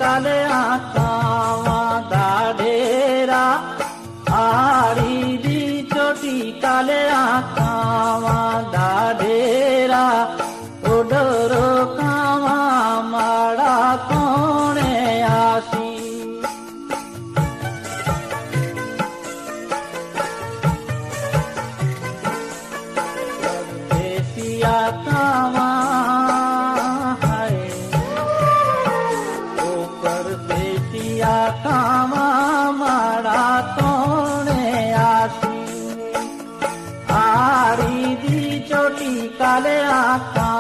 काले आकावा दाढ़ेरा आड़ी दी चोटी काले आकावा दाढ़ेरा उडरो कावा माड़ा कोणे आसी परदेसिया कावा कामा माड़ा कोणे आसी आड़ी दी चोटी काले आका